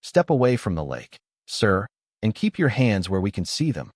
Step away from the lake, sir, and keep your hands where we can see them."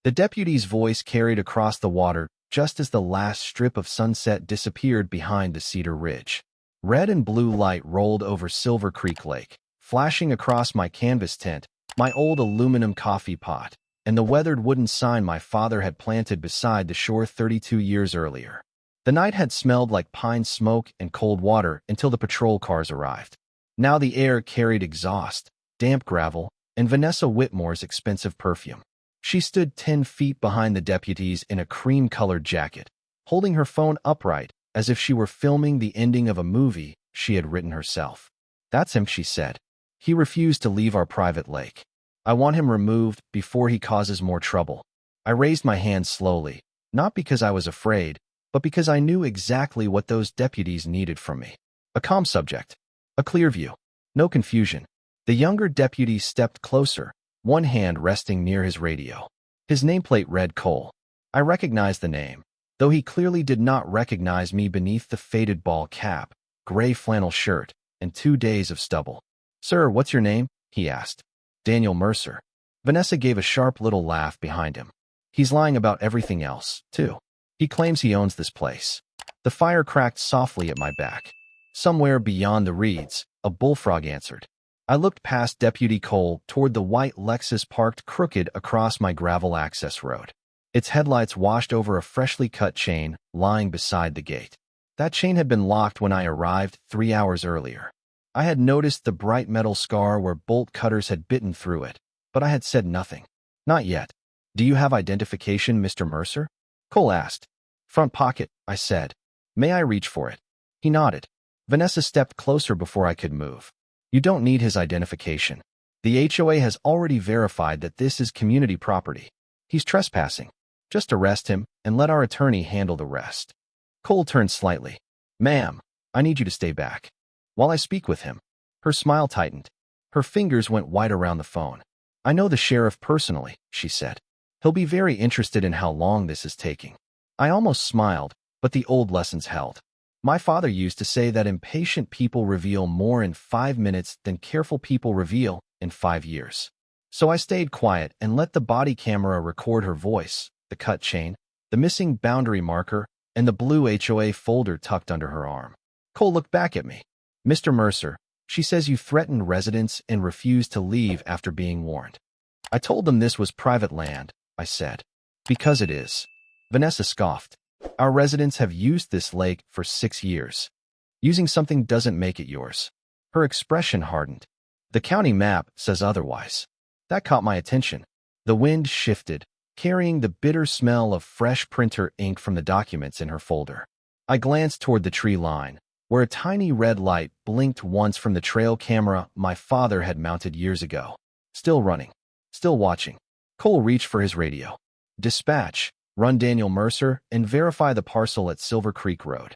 The deputy's voice carried across the water just as the last strip of sunset disappeared behind the Cedar Ridge. Red and blue light rolled over Silver Creek Lake, flashing across my canvas tent, my old aluminum coffee pot, and the weathered wooden sign my father had planted beside the shore 32 years earlier. The night had smelled like pine smoke and cold water until the patrol cars arrived. Now the air carried exhaust, damp gravel, and Vanessa Whitmore's expensive perfume. She stood 10 feet behind the deputies in a cream-colored jacket, holding her phone upright as if she were filming the ending of a movie she had written herself. "That's him," she said. "He refused to leave our private lake. I want him removed before he causes more trouble." I raised my hand slowly, not because I was afraid, but because I knew exactly what those deputies needed from me. A calm subject, a clear view, no confusion. The younger deputy stepped closer, one hand resting near his radio. His nameplate read Cole. I recognized the name, though he clearly did not recognize me beneath the faded ball cap, gray flannel shirt, and 2 days of stubble. "Sir, what's your name?" he asked. "Daniel Mercer." Vanessa gave a sharp little laugh behind him. "He's lying about everything else, too. He claims he owns this place." The fire cracked softly at my back. Somewhere beyond the reeds, a bullfrog answered. I looked past Deputy Cole toward the white Lexus parked crooked across my gravel access road. Its headlights washed over a freshly cut chain lying beside the gate. That chain had been locked when I arrived 3 hours earlier. I had noticed the bright metal scar where bolt cutters had bitten through it, but I had said nothing. "Not yet. Do you have identification, Mr. Mercer?" Cole asked. "Front pocket," I said. "May I reach for it?" He nodded. Vanessa stepped closer before I could move. "You don't need his identification. The HOA has already verified that this is community property. He's trespassing. Just arrest him and let our attorney handle the rest." Cole turned slightly. "Ma'am, I need you to stay back while I speak with him." Her smile tightened. Her fingers went white around the phone. "I know the sheriff personally," she said. "He'll be very interested in how long this is taking." I almost smiled, but the old lessons held. My father used to say that impatient people reveal more in 5 minutes than careful people reveal in 5 years. So I stayed quiet and let the body camera record her voice, the cut chain, the missing boundary marker, and the blue HOA folder tucked under her arm. Cole looked back at me. "Mr. Mercer, she says you threatened residents and refused to leave after being warned." "I told them this was private land," I said. "Because it is." Vanessa scoffed. "Our residents have used this lake for 6 years. Using something doesn't make it yours." Her expression hardened. "The county map says otherwise." That caught my attention. The wind shifted, carrying the bitter smell of fresh printer ink from the documents in her folder. I glanced toward the tree line, where a tiny red light blinked once from the trail camera my father had mounted years ago. Still running. Still watching. Cole reached for his radio. "Dispatch. Run Daniel Mercer and verify the parcel at Silver Creek Road."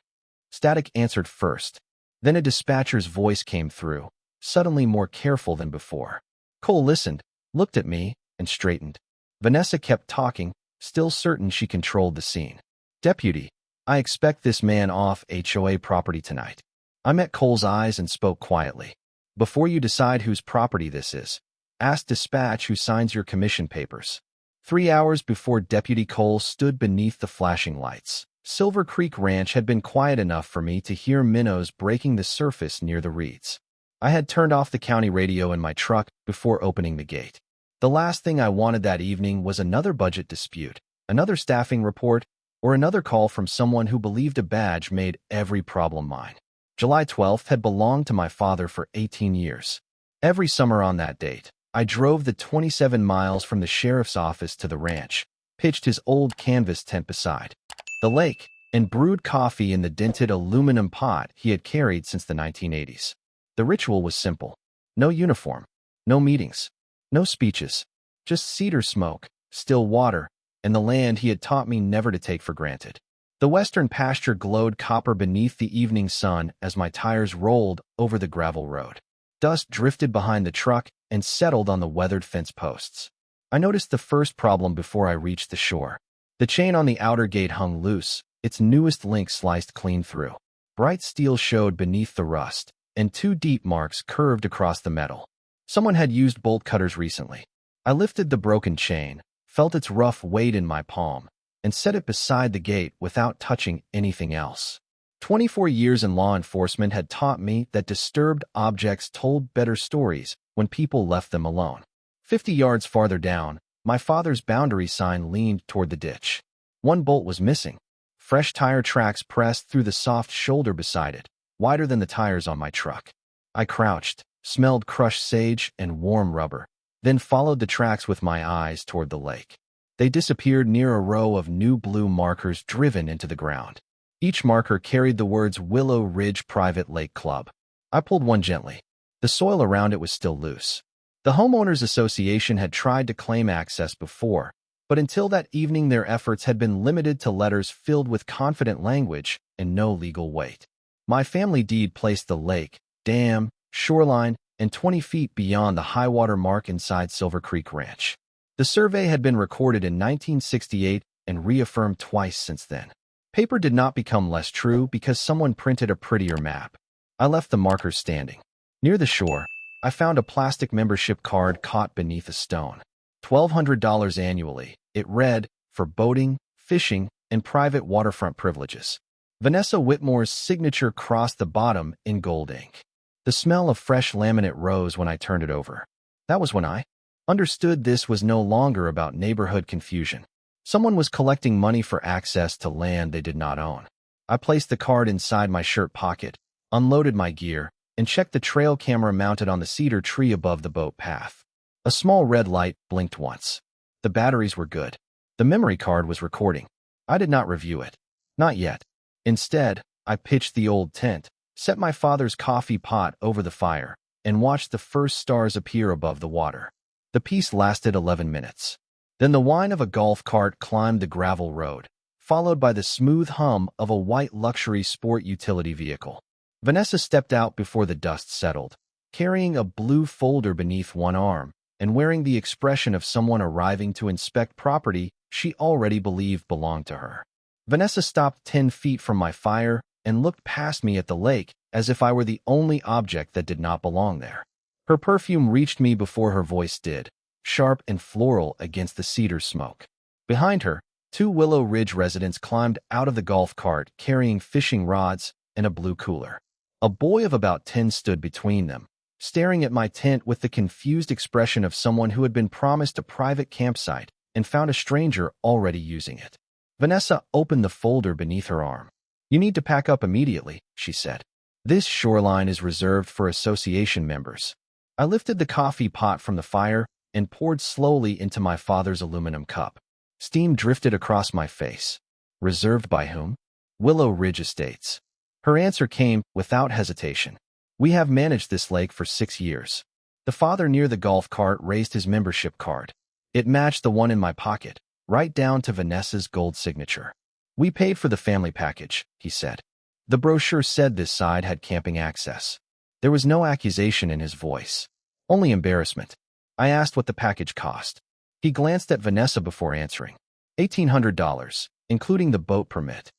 Static answered first. Then a dispatcher's voice came through, suddenly more careful than before. Cole listened, looked at me, and straightened. Vanessa kept talking, still certain she controlled the scene. "Deputy, I expect this man off HOA property tonight." I met Cole's eyes and spoke quietly. "Before you decide whose property this is, ask dispatch who signs your commission papers." 3 hours before Deputy Cole stood beneath the flashing lights, Silver Creek Ranch had been quiet enough for me to hear minnows breaking the surface near the reeds. I had turned off the county radio in my truck before opening the gate. The last thing I wanted that evening was another budget dispute, another staffing report, or another call from someone who believed a badge made every problem mine. July 12th had belonged to my father for 18 years. Every summer on that date, I drove the 27 miles from the sheriff's office to the ranch, pitched his old canvas tent beside the lake, and brewed coffee in the dented aluminum pot he had carried since the 1980s. The ritual was simple. No uniform, no meetings, no speeches, just cedar smoke, still water, and the land he had taught me never to take for granted. The western pasture glowed copper beneath the evening sun as my tires rolled over the gravel road. Dust drifted behind the truck and settled on the weathered fence posts. I noticed the first problem before I reached the shore. The chain on the outer gate hung loose, its newest link sliced clean through. Bright steel showed beneath the rust, and 2 deep marks curved across the metal. Someone had used bolt cutters recently. I lifted the broken chain, felt its rough weight in my palm, and set it beside the gate without touching anything else. 24 years in law enforcement had taught me that disturbed objects told better stories when people left them alone. 50 yards farther down, my father's boundary sign leaned toward the ditch. One bolt was missing. Fresh tire tracks pressed through the soft shoulder beside it, wider than the tires on my truck. I crouched, smelled crushed sage and warm rubber, then followed the tracks with my eyes toward the lake. They disappeared near a row of new blue markers driven into the ground. Each marker carried the words Willow Ridge Private Lake Club. I pulled one gently. The soil around it was still loose. The Homeowners Association had tried to claim access before, but until that evening their efforts had been limited to letters filled with confident language and no legal weight. My family deed placed the lake, dam, shoreline, and 20 feet beyond the high water mark inside Silver Creek Ranch. The survey had been recorded in 1968 and reaffirmed twice since then. Paper did not become less true because someone printed a prettier map. I left the markers standing. Near the shore, I found a plastic membership card caught beneath a stone. $1,200 annually. It read, for boating, fishing, and private waterfront privileges. Vanessa Whitmore's signature crossed the bottom in gold ink. The smell of fresh laminate rose when I turned it over. That was when I understood this was no longer about neighborhood confusion. Someone was collecting money for access to land they did not own. I placed the card inside my shirt pocket, unloaded my gear, and checked the trail camera mounted on the cedar tree above the boat path. A small red light blinked once. The batteries were good. The memory card was recording. I did not review it. Not yet. Instead, I pitched the old tent, set my father's coffee pot over the fire, and watched the first stars appear above the water. The piece lasted 11 minutes. Then the whine of a golf cart climbed the gravel road, followed by the smooth hum of a white luxury sport utility vehicle. Vanessa stepped out before the dust settled, carrying a blue folder beneath one arm and wearing the expression of someone arriving to inspect property she already believed belonged to her. Vanessa stopped 10 feet from my fire and looked past me at the lake as if I were the only object that did not belong there. Her perfume reached me before her voice did, sharp and floral against the cedar smoke. Behind her, 2 Willow Ridge residents climbed out of the golf cart carrying fishing rods and a blue cooler. A boy of about 10 stood between them, staring at my tent with the confused expression of someone who had been promised a private campsite and found a stranger already using it. Vanessa opened the folder beneath her arm. "You need to pack up immediately," she said. "This shoreline is reserved for association members." I lifted the coffee pot from the fire and poured slowly into my father's aluminum cup. Steam drifted across my face. "Reserved by whom?" "Willow Ridge Estates." Her answer came without hesitation. "We have managed this lake for 6 years." The father near the golf cart raised his membership card. It matched the one in my pocket, right down to Vanessa's gold signature. "We paid for the family package," he said. The brochure said this side had camping access. There was no accusation in his voice, only embarrassment. I asked what the package cost. He glanced at Vanessa before answering. $1,800, including the boat permit.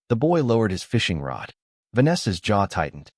The boy lowered his fishing rod. Vanessa's jaw tightened.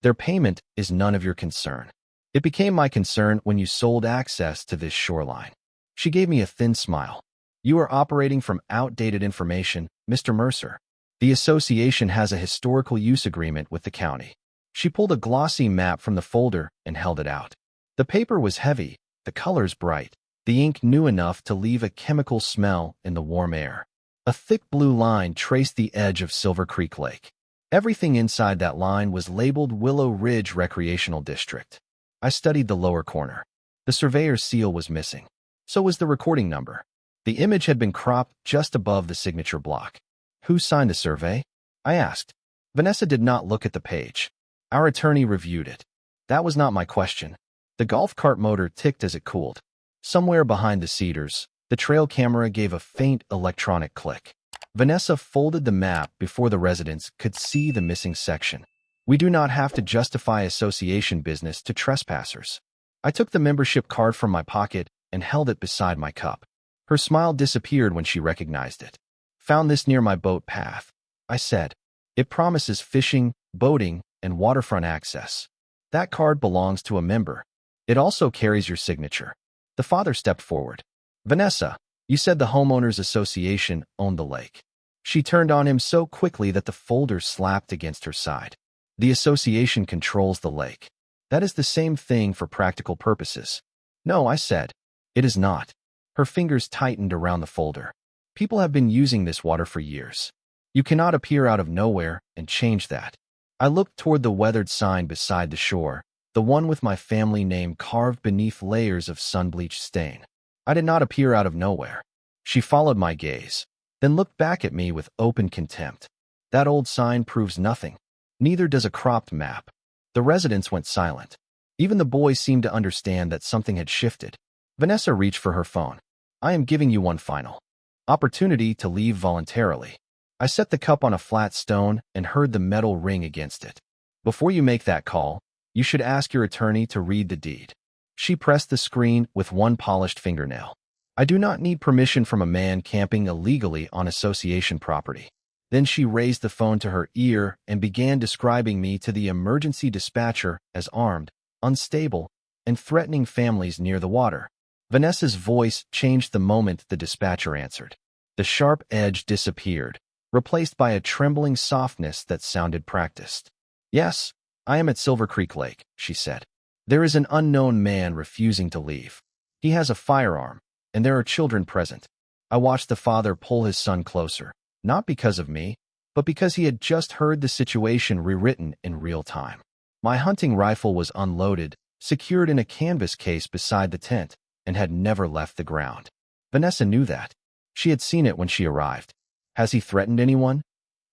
"Their payment is none of your concern. It became my concern when you sold access to this shoreline." She gave me a thin smile. "You are operating from outdated information, Mr. Mercer. The association has a historical use agreement with the county." She pulled a glossy map from the folder and held it out. The paper was heavy, the colors bright, the ink new enough to leave a chemical smell in the warm air. A thick blue line traced the edge of Silver Creek Lake. Everything inside that line was labeled Willow Ridge Recreational District. I studied the lower corner. The surveyor's seal was missing. So was the recording number. The image had been cropped just above the signature block. "Who signed the survey?" I asked. Vanessa did not look at the page. Our attorney reviewed it. That was not my question. The golf cart motor ticked as it cooled. Somewhere behind the cedars, the trail camera gave a faint electronic click. Vanessa folded the map before the residents could see the missing section. "We do not have to justify association business to trespassers." I took the membership card from my pocket and held it beside my cup. Her smile disappeared when she recognized it. "Found this near my boat path," I said. "It promises fishing, boating, and waterfront access. That card belongs to a member." It also carries your signature. The father stepped forward. Vanessa, you said the homeowners association owned the lake. She turned on him so quickly that the folder slapped against her side. The association controls the lake. That is the same thing for practical purposes. No, I said. It is not. Her fingers tightened around the folder. People have been using this water for years. You cannot appear out of nowhere and change that. I looked toward the weathered sign beside the shore, the one with my family name carved beneath layers of sun-bleached stain. I did not appear out of nowhere. She followed my gaze, then looked back at me with open contempt. That old sign proves nothing. Neither does a cropped map. The residents went silent. Even the boy seemed to understand that something had shifted. Vanessa reached for her phone. I am giving you one final opportunity to leave voluntarily. I set the cup on a flat stone and heard the metal ring against it. Before you make that call, you should ask your attorney to read the deed. She pressed the screen with one polished fingernail. I do not need permission from a man camping illegally on association property. Then she raised the phone to her ear and began describing me to the emergency dispatcher as armed, unstable, and threatening families near the water. Vanessa's voice changed the moment the dispatcher answered. The sharp edge disappeared, replaced by a trembling softness that sounded practiced. Yes, I am at Silver Creek Lake, she said. There is an unknown man refusing to leave. He has a firearm, and there are children present. I watched the father pull his son closer, not because of me, but because he had just heard the situation rewritten in real time. My hunting rifle was unloaded, secured in a canvas case beside the tent, and had never left the ground. Vanessa knew that. She had seen it when she arrived. Has he threatened anyone?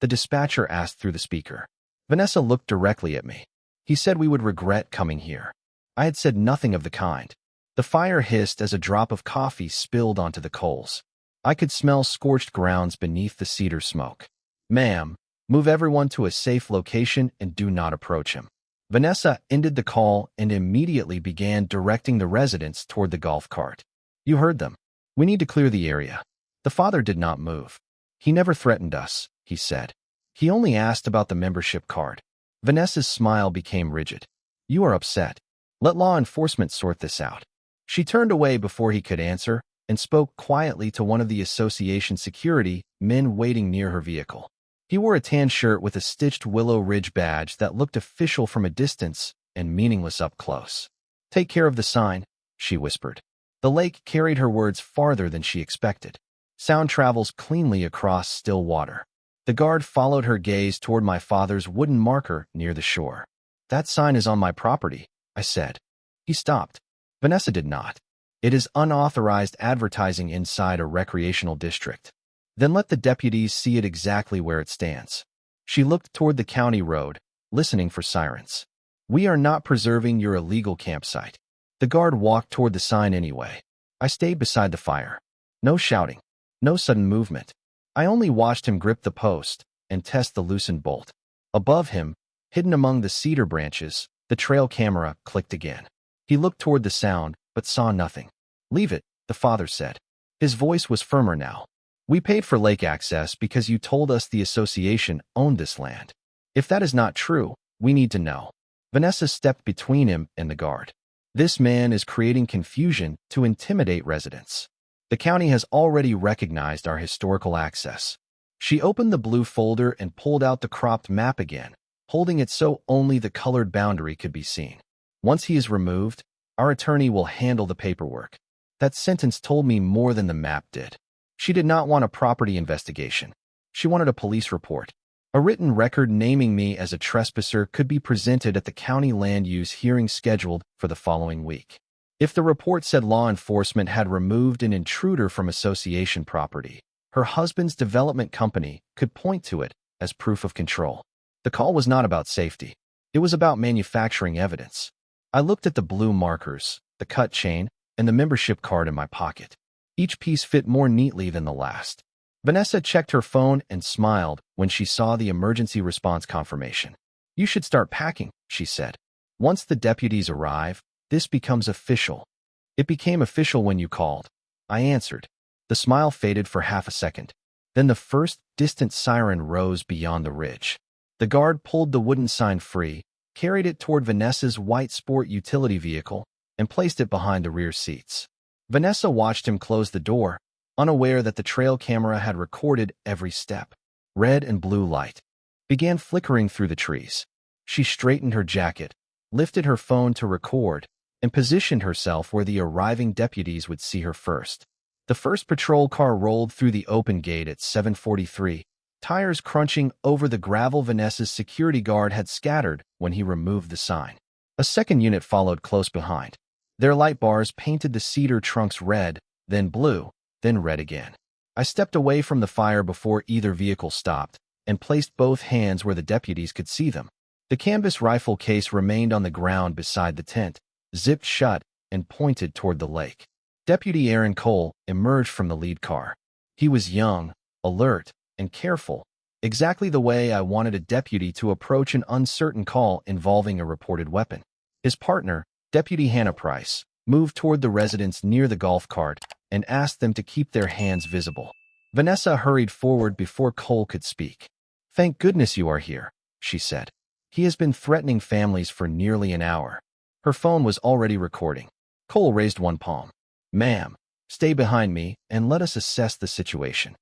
The dispatcher asked through the speaker. Vanessa looked directly at me. He said we would regret coming here. I had said nothing of the kind. The fire hissed as a drop of coffee spilled onto the coals. I could smell scorched grounds beneath the cedar smoke. Ma'am, move everyone to a safe location and do not approach him. Vanessa ended the call and immediately began directing the residents toward the golf cart. You heard them. We need to clear the area. The father did not move. He never threatened us, he said. He only asked about the membership card. Vanessa's smile became rigid. You are upset. Let law enforcement sort this out. She turned away before he could answer and spoke quietly to one of the association security men waiting near her vehicle. He wore a tan shirt with a stitched Willow Ridge badge that looked official from a distance and meaningless up close. Take care of the sign, she whispered. The lake carried her words farther than she expected. Sound travels cleanly across still water. The guard followed her gaze toward my father's wooden marker near the shore. That sign is on my property, I said. He stopped. Vanessa did not. It is unauthorized advertising inside a recreational district. Then let the deputies see it exactly where it stands. She looked toward the county road, listening for sirens. We are not preserving your illegal campsite. The guard walked toward the sign anyway. I stayed beside the fire. No shouting. No sudden movement. I only watched him grip the post and test the loosened bolt. Above him, hidden among the cedar branches, the trail camera clicked again. He looked toward the sound, but saw nothing. Leave it, the father said. His voice was firmer now. We paid for lake access because you told us the association owned this land. If that is not true, we need to know. Vanessa stepped between him and the guard. This man is creating confusion to intimidate residents. The county has already recognized our historical access. She opened the blue folder and pulled out the cropped map again, holding it so only the colored boundary could be seen. Once he is removed, our attorney will handle the paperwork. That sentence told me more than the map did. She did not want a property investigation. She wanted a police report. A written record naming me as a trespasser could be presented at the county land use hearing scheduled for the following week. If the report said law enforcement had removed an intruder from association property, her husband's development company could point to it as proof of control. The call was not about safety. It was about manufacturing evidence. I looked at the blue markers, the cut chain, and the membership card in my pocket. Each piece fit more neatly than the last. Vanessa checked her phone and smiled when she saw the emergency response confirmation. You should start packing, she said. Once the deputies arrive, this becomes official. It became official when you called. I answered. The smile faded for half a second. Then the first distant siren rose beyond the ridge. The guard pulled the wooden sign free, carried it toward Vanessa's white sport utility vehicle, and placed it behind the rear seats. Vanessa watched him close the door, unaware that the trail camera had recorded every step. Red and blue light began flickering through the trees. She straightened her jacket, lifted her phone to record, and positioned herself where the arriving deputies would see her first. The first patrol car rolled through the open gate at 7:43, tires crunching over the gravel Vanessa's security guard had scattered when he removed the sign. A second unit followed close behind. Their light bars painted the cedar trunks red, then blue, then red again. I stepped away from the fire before either vehicle stopped and placed both hands where the deputies could see them. The canvas rifle case remained on the ground beside the tent, zipped shut and pointed toward the lake. Deputy Aaron Cole emerged from the lead car. He was young, alert, and careful, exactly the way I wanted a deputy to approach an uncertain call involving a reported weapon. His partner, Deputy Hannah Price, moved toward the residents near the golf cart and asked them to keep their hands visible. Vanessa hurried forward before Cole could speak. "Thank goodness you are here," she said. "He has been threatening families for nearly an hour." Her phone was already recording. Cole raised one palm. "Ma'am, stay behind me and let us assess the situation."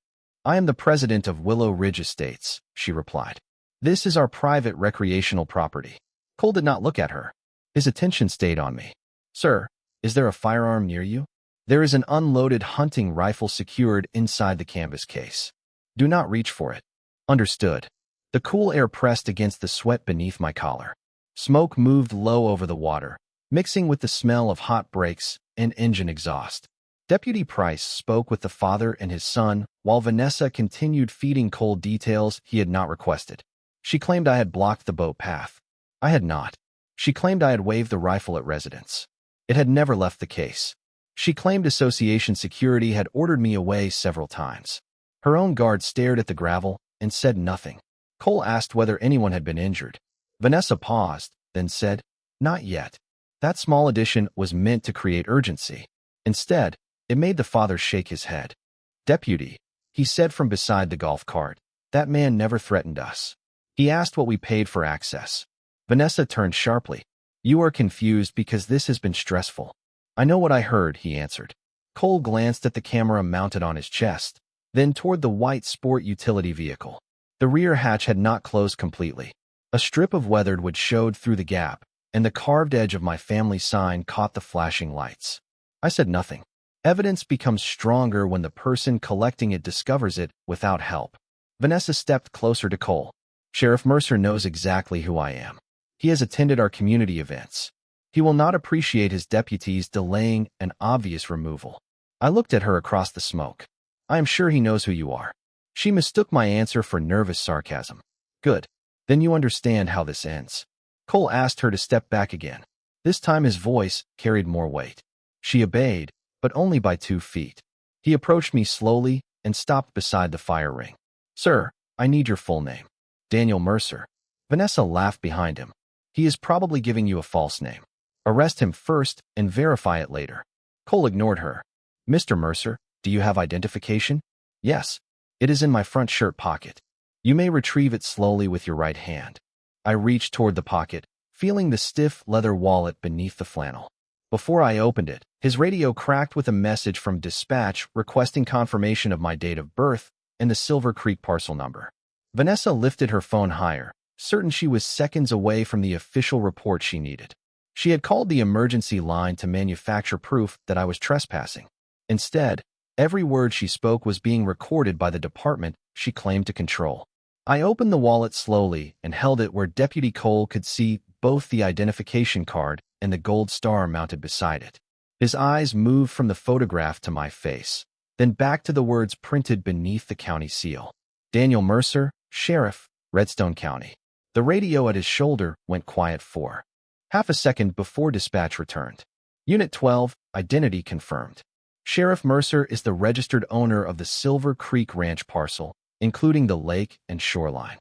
"I am the president of Willow Ridge Estates," she replied. "This is our private recreational property." Cole did not look at her. His attention stayed on me. "Sir, is there a firearm near you?" "There is an unloaded hunting rifle secured inside the canvas case." "Do not reach for it." "Understood." The cool air pressed against the sweat beneath my collar. Smoke moved low over the water, mixing with the smell of hot brakes and engine exhaust. Deputy Price spoke with the father and his son, while Vanessa continued feeding Cole details he had not requested. She claimed I had blocked the boat path. I had not. She claimed I had waved the rifle at residents. It had never left the case. She claimed association security had ordered me away several times. Her own guard stared at the gravel and said nothing. Cole asked whether anyone had been injured. Vanessa paused, then said, "Not yet." That small addition was meant to create urgency. Instead, it made the father shake his head. "Deputy," he said from beside the golf cart, "that man never threatened us. He asked what we paid for access." Vanessa turned sharply. "You are confused because this has been stressful." "I know what I heard," he answered. Cole glanced at the camera mounted on his chest, then toward the white sport utility vehicle. The rear hatch had not closed completely. A strip of weathered wood showed through the gap, and the carved edge of my family sign caught the flashing lights. I said nothing. Evidence becomes stronger when the person collecting it discovers it without help. Vanessa stepped closer to Cole. "Sheriff Mercer knows exactly who I am. He has attended our community events. He will not appreciate his deputies delaying an obvious removal." I looked at her across the smoke. "I am sure he knows who you are." She mistook my answer for nervous sarcasm. "Good. Then you understand how this ends." Cole asked her to step back again. This time his voice carried more weight. She obeyed, but only by 2 feet. He approached me slowly and stopped beside the fire ring. "Sir, I need your full name." "Daniel Mercer." Vanessa laughed behind him. "He is probably giving you a false name. Arrest him first and verify it later." Cole ignored her. "Mr. Mercer, do you have identification?" "Yes. It is in my front shirt pocket. You may retrieve it slowly with your right hand." I reached toward the pocket, feeling the stiff leather wallet beneath the flannel. Before I opened it, his radio cracked with a message from dispatch requesting confirmation of my date of birth and the Silver Creek parcel number. Vanessa lifted her phone higher, certain she was seconds away from the official report she needed. She had called the emergency line to manufacture proof that I was trespassing. Instead, every word she spoke was being recorded by the department she claimed to control. I opened the wallet slowly and held it where Deputy Cole could see both the identification card and the gold star mounted beside it. His eyes moved from the photograph to my face, then back to the words printed beneath the county seal. "Daniel Mercer, Sheriff, Redstone County." The radio at his shoulder went quiet for half a second before dispatch returned. "Unit 12, identity confirmed. Sheriff Mercer is the registered owner of the Silver Creek Ranch parcel, including the lake and shoreline."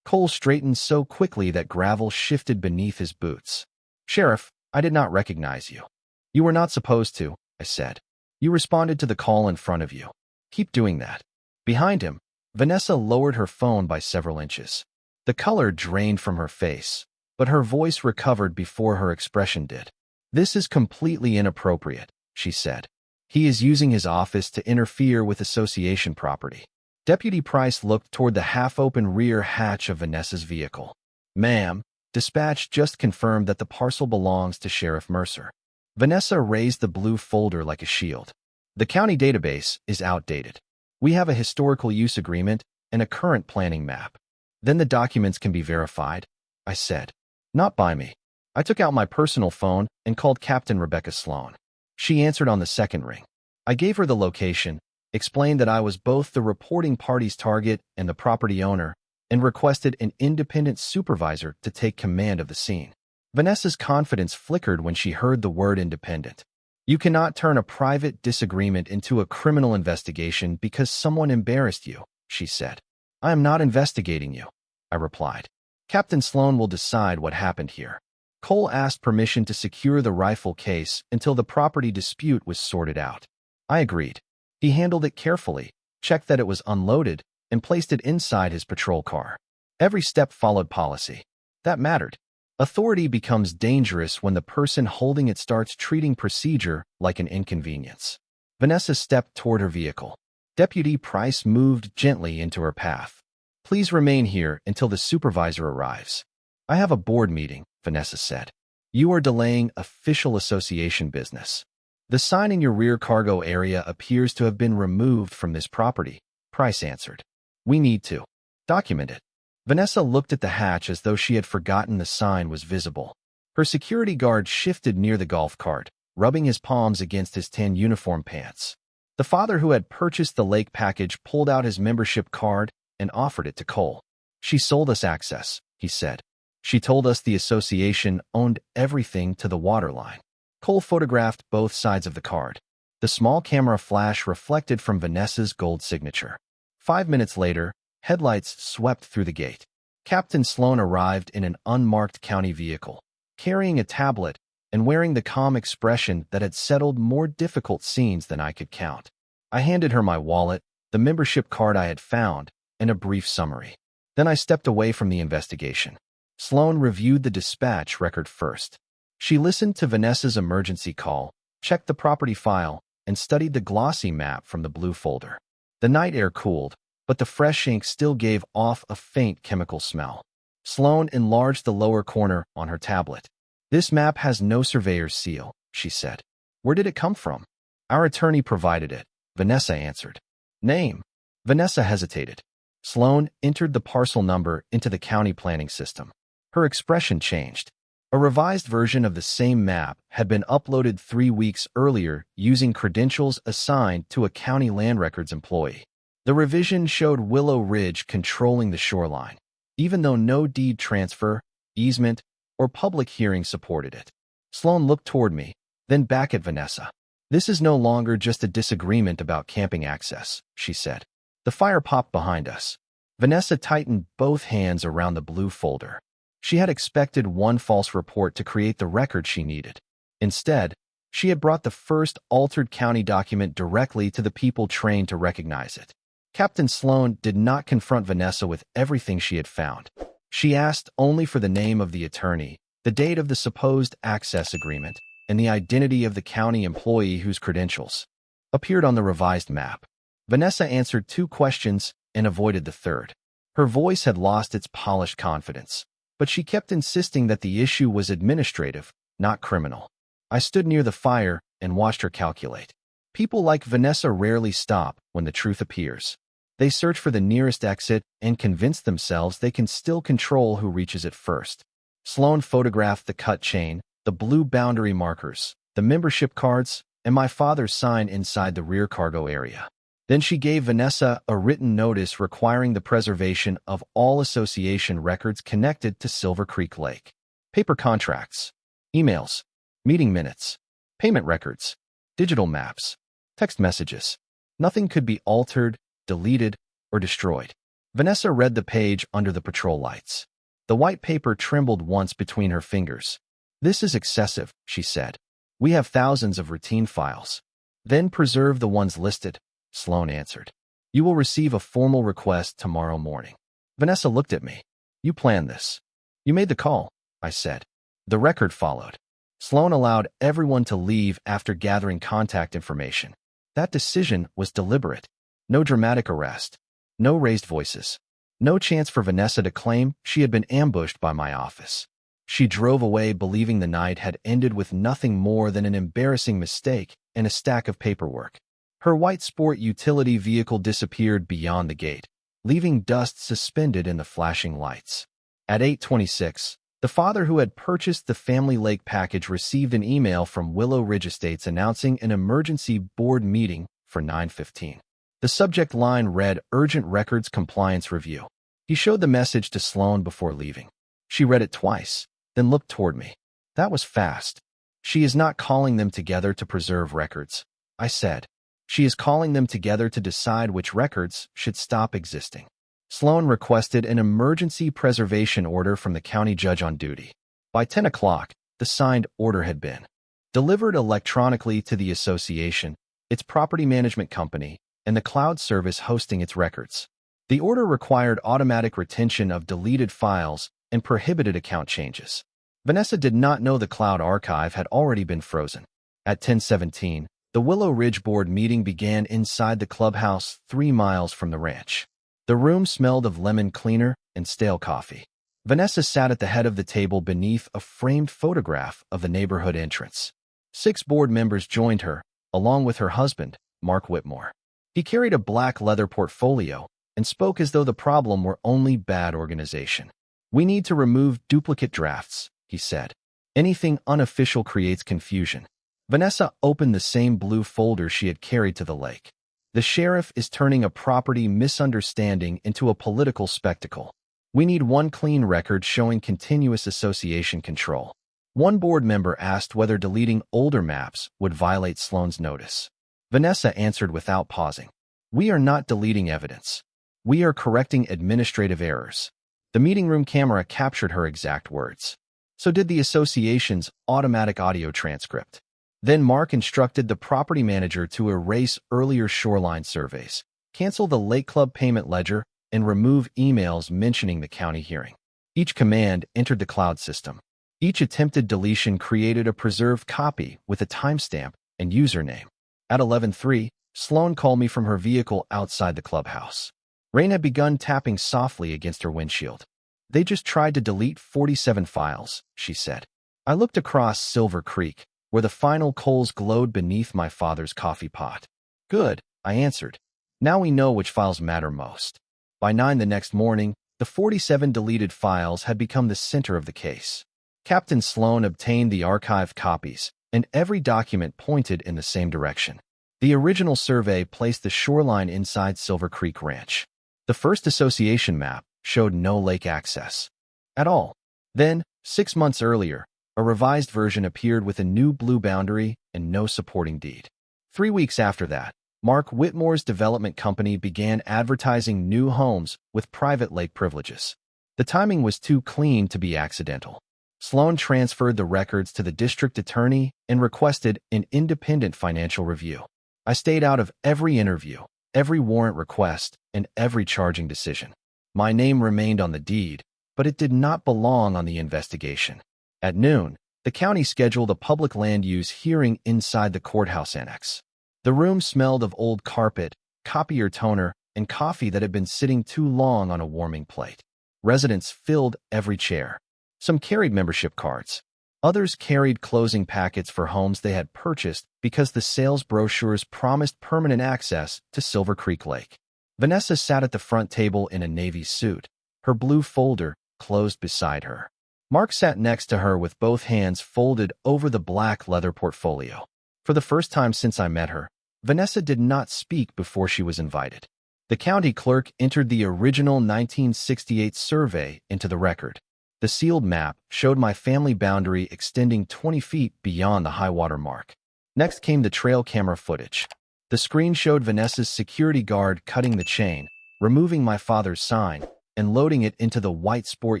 Cole straightened so quickly that gravel shifted beneath his boots. "Sheriff, I did not recognize you." "You were not supposed to," I said. "You responded to the call in front of you. Keep doing that." Behind him, Vanessa lowered her phone by several inches. The color drained from her face, but her voice recovered before her expression did. This is completely inappropriate, she said. He is using his office to interfere with association property. Deputy Price looked toward the half-open rear hatch of Vanessa's vehicle. Ma'am, dispatch just confirmed that the parcel belongs to Sheriff Mercer. Vanessa raised the blue folder like a shield. The county database is outdated. We have a historical use agreement and a current planning map. Then the documents can be verified, I said. Not by me. I took out my personal phone and called Captain Rebecca Sloan. She answered on the second ring. I gave her the location, explained that I was both the reporting party's target and the property owner, and requested an independent supervisor to take command of the scene. Vanessa's confidence flickered when she heard the word independent. You cannot turn a private disagreement into a criminal investigation because someone embarrassed you, she said. I am not investigating you, I replied. Captain Sloan will decide what happened here. Cole asked permission to secure the rifle case until the property dispute was sorted out. I agreed. He handled it carefully, checked that it was unloaded, and placed it inside his patrol car. Every step followed policy. That mattered. Authority becomes dangerous when the person holding it starts treating procedure like an inconvenience. Vanessa stepped toward her vehicle. Deputy Price moved gently into her path. Please remain here until the supervisor arrives. I have a board meeting, Vanessa said. You are delaying official association business. The sign in your rear cargo area appears to have been removed from this property, Price answered. We need to document it. Vanessa looked at the hatch as though she had forgotten the sign was visible. Her security guard shifted near the golf cart, rubbing his palms against his tan uniform pants. The father who had purchased the lake package pulled out his membership card and offered it to Cole. She sold us access, he said. She told us the association owned everything to the waterline. Cole photographed both sides of the card. The small camera flash reflected from Vanessa's gold signature. 5 minutes later, headlights swept through the gate. Captain Sloan arrived in an unmarked county vehicle, carrying a tablet and wearing the calm expression that had settled more difficult scenes than I could count. I handed her my wallet, the membership card I had found, and a brief summary. Then I stepped away from the investigation. Sloan reviewed the dispatch record first. She listened to Vanessa's emergency call, checked the property file, and studied the glossy map from the blue folder. The night air cooled, but the fresh ink still gave off a faint chemical smell. Sloan enlarged the lower corner on her tablet. This map has no surveyor's seal, she said. Where did it come from? Our attorney provided it, Vanessa answered. Name? Vanessa hesitated. Sloan entered the parcel number into the county planning system. Her expression changed. A revised version of the same map had been uploaded 3 weeks earlier using credentials assigned to a county land records employee. The revision showed Willow Ridge controlling the shoreline, even though no deed transfer, easement, or public hearing supported it. Sloan looked toward me, then back at Vanessa. This is no longer just a disagreement about camping access, she said. The fire popped behind us. Vanessa tightened both hands around the blue folder. She had expected one false report to create the record she needed. Instead, she had brought the first altered county document directly to the people trained to recognize it. Captain Sloan did not confront Vanessa with everything she had found. She asked only for the name of the attorney, the date of the supposed access agreement, and the identity of the county employee whose credentials appeared on the revised map. Vanessa answered 2 questions and avoided the third. Her voice had lost its polished confidence, but she kept insisting that the issue was administrative, not criminal. I stood near the fire and watched her calculate. People like Vanessa rarely stop when the truth appears. They search for the nearest exit and convince themselves they can still control who reaches it first. Sloan photographed the cut chain, the blue boundary markers, the membership cards, and my father's sign inside the rear cargo area. Then she gave Vanessa a written notice requiring the preservation of all association records connected to Silver Creek Lake. Paper contracts, emails, meeting minutes, payment records, digital maps, text messages. Nothing could be altered, deleted, or destroyed. Vanessa read the page under the patrol lights. The white paper trembled once between her fingers. This is excessive, she said. We have thousands of routine files. Then preserve the ones listed, Sloan answered. You will receive a formal request tomorrow morning. Vanessa looked at me. You planned this. You made the call, I said. The record followed. Sloan allowed everyone to leave after gathering contact information. That decision was deliberate. No dramatic arrest. No raised voices. No chance for Vanessa to claim she had been ambushed by my office. She drove away believing the night had ended with nothing more than an embarrassing mistake and a stack of paperwork. Her white sport utility vehicle disappeared beyond the gate, leaving dust suspended in the flashing lights. At 8:26, the father who had purchased the family lake package received an email from Willow Ridge Estates announcing an emergency board meeting for 9:15. The subject line read, "Urgent Records Compliance Review." He showed the message to Sloan before leaving. She read it twice, then looked toward me. That was fast. "She is not calling them together to preserve records," I said. "She is calling them together to decide which records should stop existing." Sloan requested an emergency preservation order from the county judge on duty. By 10 o'clock, the signed order had been delivered electronically to the association, its property management company, and the cloud service hosting its records. The order required automatic retention of deleted files and prohibited account changes. Vanessa did not know the cloud archive had already been frozen. At 10:17, the Willow Ridge board meeting began inside the clubhouse 3 miles from the ranch. The room smelled of lemon cleaner and stale coffee. Vanessa sat at the head of the table beneath a framed photograph of the neighborhood entrance. 6 board members joined her, along with her husband, Mark Whitmore. He carried a black leather portfolio and spoke as though the problem were only bad organization. "We need to remove duplicate drafts," he said. "Anything unofficial creates confusion." Vanessa opened the same blue folder she had carried to the lake. "The sheriff is turning a property misunderstanding into a political spectacle. We need one clean record showing continuous association control." One board member asked whether deleting older maps would violate Sloan's notice. Vanessa answered without pausing. "We are not deleting evidence. We are correcting administrative errors." The meeting room camera captured her exact words. So did the association's automatic audio transcript. Then Mark instructed the property manager to erase earlier shoreline surveys, cancel the Lake Club payment ledger, and remove emails mentioning the county hearing. Each command entered the cloud system. Each attempted deletion created a preserved copy with a timestamp and username. At 11:03, Sloan called me from her vehicle outside the clubhouse. Rain had begun tapping softly against her windshield. "They just tried to delete 47 files," she said. I looked across Silver Creek, where the final coals glowed beneath my father's coffee pot. "Good," I answered. "Now we know which files matter most." By 9 the next morning, the 47 deleted files had become the center of the case. Captain Sloan obtained the archived copies, and every document pointed in the same direction. The original survey placed the shoreline inside Silver Creek Ranch. The first association map showed no lake access at all. Then, 6 months earlier, a revised version appeared with a new blue boundary and no supporting deed. 3 weeks after that, Mark Whitmore's development company began advertising new homes with private lake privileges. The timing was too clean to be accidental. Sloan transferred the records to the district attorney and requested an independent financial review. I stayed out of every interview, every warrant request, and every charging decision. My name remained on the deed, but it did not belong on the investigation. At noon, the county scheduled a public land use hearing inside the courthouse annex. The room smelled of old carpet, copier toner, and coffee that had been sitting too long on a warming plate. Residents filled every chair. Some carried membership cards. Others carried closing packets for homes they had purchased because the sales brochures promised permanent access to Silver Creek Lake. Vanessa sat at the front table in a navy suit, her blue folder closed beside her. Mark sat next to her with both hands folded over the black leather portfolio. For the first time since I met her, Vanessa did not speak before she was invited. The county clerk entered the original 1968 survey into the record. The sealed map showed my family boundary extending 20 feet beyond the high-water mark. Next came the trail camera footage. The screen showed Vanessa's security guard cutting the chain, removing my father's sign, and loading it into the white sport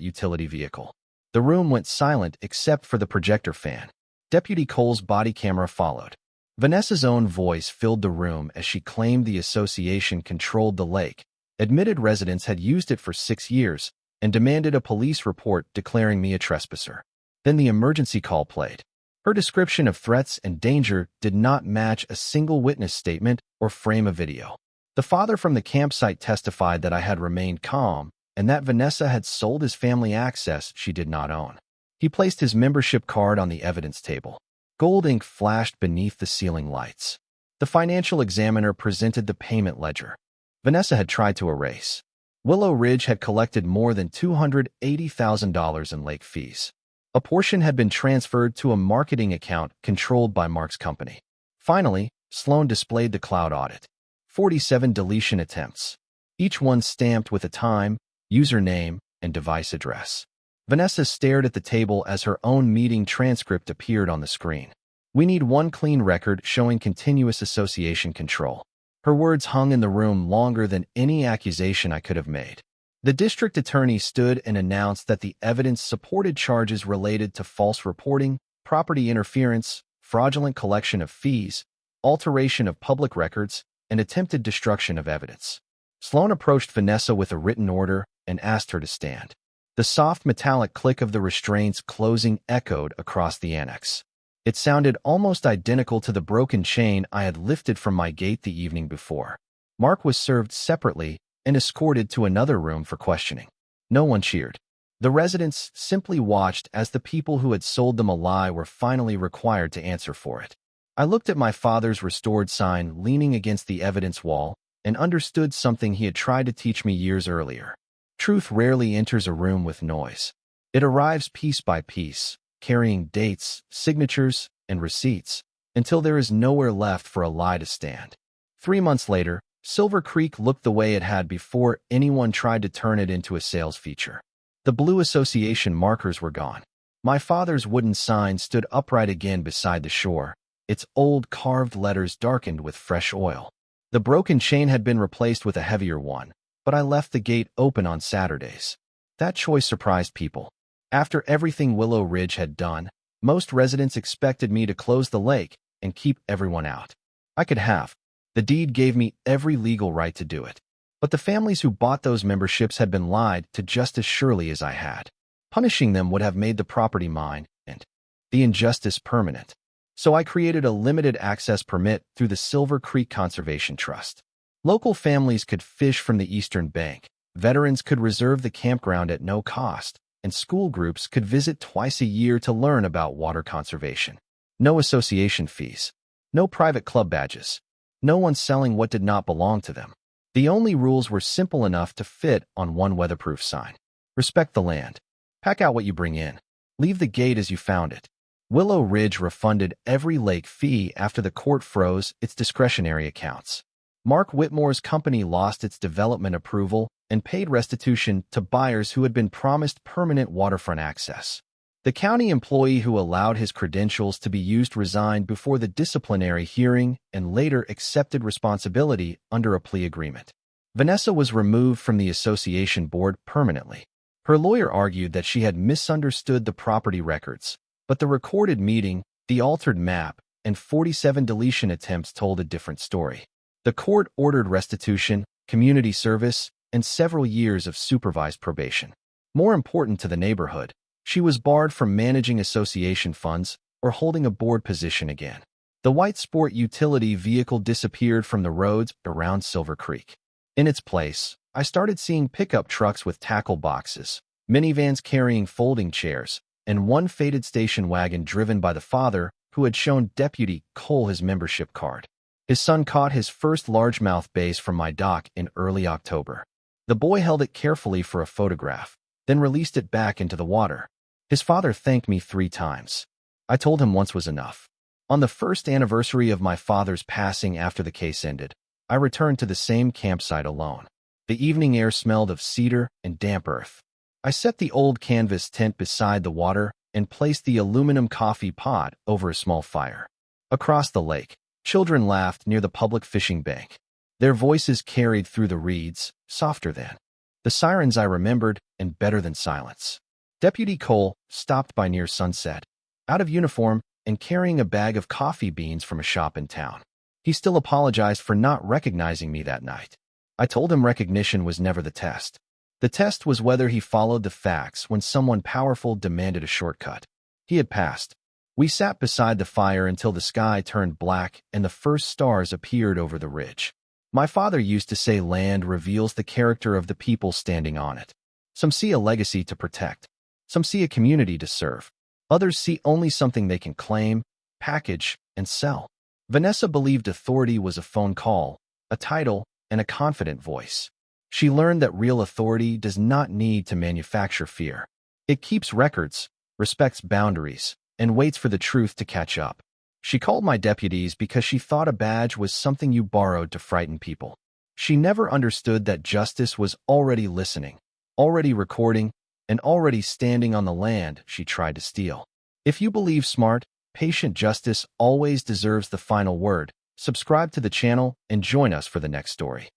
utility vehicle. The room went silent except for the projector fan. Deputy Cole's body camera followed. Vanessa's own voice filled the room as she claimed the association controlled the lake, admitted residents had used it for 6 years, and demanded a police report declaring me a trespasser. Then the emergency call played. Her description of threats and danger did not match a single witness statement or frame of video. The father from the campsite testified that I had remained calm and that Vanessa had sold his family access she did not own. He placed his membership card on the evidence table. Gold ink flashed beneath the ceiling lights. The financial examiner presented the payment ledger. Vanessa had tried to erase. Willow Ridge had collected more than $280,000 in lake fees. A portion had been transferred to a marketing account controlled by Mark's company. Finally, Sloan displayed the cloud audit. 47 deletion attempts, each one stamped with a time, username, and device address. Vanessa stared at the table as her own meeting transcript appeared on the screen. We need one clean record showing continuous association control. Her words hung in the room longer than any accusation I could have made. The district attorney stood and announced that the evidence supported charges related to false reporting, property interference, fraudulent collection of fees, alteration of public records, and attempted destruction of evidence. Sloan approached Vanessa with a written order and asked her to stand. The soft metallic click of the restraints closing echoed across the annex. It sounded almost identical to the broken chain I had lifted from my gate the evening before. Mark was served separately and escorted to another room for questioning. No one cheered. The residents simply watched as the people who had sold them a lie were finally required to answer for it. I looked at my father's restored sign leaning against the evidence wall and understood something he had tried to teach me years earlier. Truth rarely enters a room with noise. It arrives piece by piece, carrying dates, signatures, and receipts, until there is nowhere left for a lie to stand. 3 months later, Silver Creek looked the way it had before anyone tried to turn it into a sales feature. The blue association markers were gone. My father's wooden sign stood upright again beside the shore, its old carved letters darkened with fresh oil. The broken chain had been replaced with a heavier one, but I left the gate open on Saturdays. That choice surprised people. After everything Willow Ridge had done, most residents expected me to close the lake and keep everyone out. I could have. The deed gave me every legal right to do it. But the families who bought those memberships had been lied to just as surely as I had. Punishing them would have made the property mine and the injustice permanent. So I created a limited access permit through the Silver Creek Conservation Trust. Local families could fish from the eastern bank, veterans could reserve the campground at no cost, and school groups could visit twice a year to learn about water conservation. No association fees. No private club badges. No one selling what did not belong to them. The only rules were simple enough to fit on one weatherproof sign. Respect the land. Pack out what you bring in. Leave the gate as you found it. Willow Ridge refunded every lake fee after the court froze its discretionary accounts. Mark Whitmore's company lost its development approval and paid restitution to buyers who had been promised permanent waterfront access. The county employee who allowed his credentials to be used resigned before the disciplinary hearing and later accepted responsibility under a plea agreement. Vanessa was removed from the association board permanently. Her lawyer argued that she had misunderstood the property records, but the recorded meeting, the altered map, and 47 deletion attempts told a different story. The court ordered restitution, community service, and several years of supervised probation. More important to the neighborhood, she was barred from managing association funds or holding a board position again. The white sport utility vehicle disappeared from the roads around Silver Creek. In its place, I started seeing pickup trucks with tackle boxes, minivans carrying folding chairs, and one faded station wagon driven by the father who had shown Deputy Cole his membership card. His son caught his first largemouth bass from my dock in early October. The boy held it carefully for a photograph, then released it back into the water. His father thanked me 3 times. I told him once was enough. On the first anniversary of my father's passing after the case ended, I returned to the same campsite alone. The evening air smelled of cedar and damp earth. I set the old canvas tent beside the water and placed the aluminum coffee pot over a small fire. Across the lake, children laughed near the public fishing bank. Their voices carried through the reeds, softer than the sirens I remembered and better than silence. Deputy Cole stopped by near sunset, out of uniform and carrying a bag of coffee beans from a shop in town. He still apologized for not recognizing me that night. I told him recognition was never the test. The test was whether he followed the facts when someone powerful demanded a shortcut. He had passed. We sat beside the fire until the sky turned black and the first stars appeared over the ridge. My father used to say land reveals the character of the people standing on it. Some see a legacy to protect. Some see a community to serve. Others see only something they can claim, package, and sell. Vanessa believed authority was a phone call, a title, and a confident voice. She learned that real authority does not need to manufacture fear. It keeps records, respects boundaries, and waits for the truth to catch up. She called my deputies because she thought a badge was something you borrowed to frighten people. She never understood that justice was already listening, already recording, and already standing on the land she tried to steal. If you believe smart, patient justice always deserves the final word, subscribe to the channel and join us for the next story.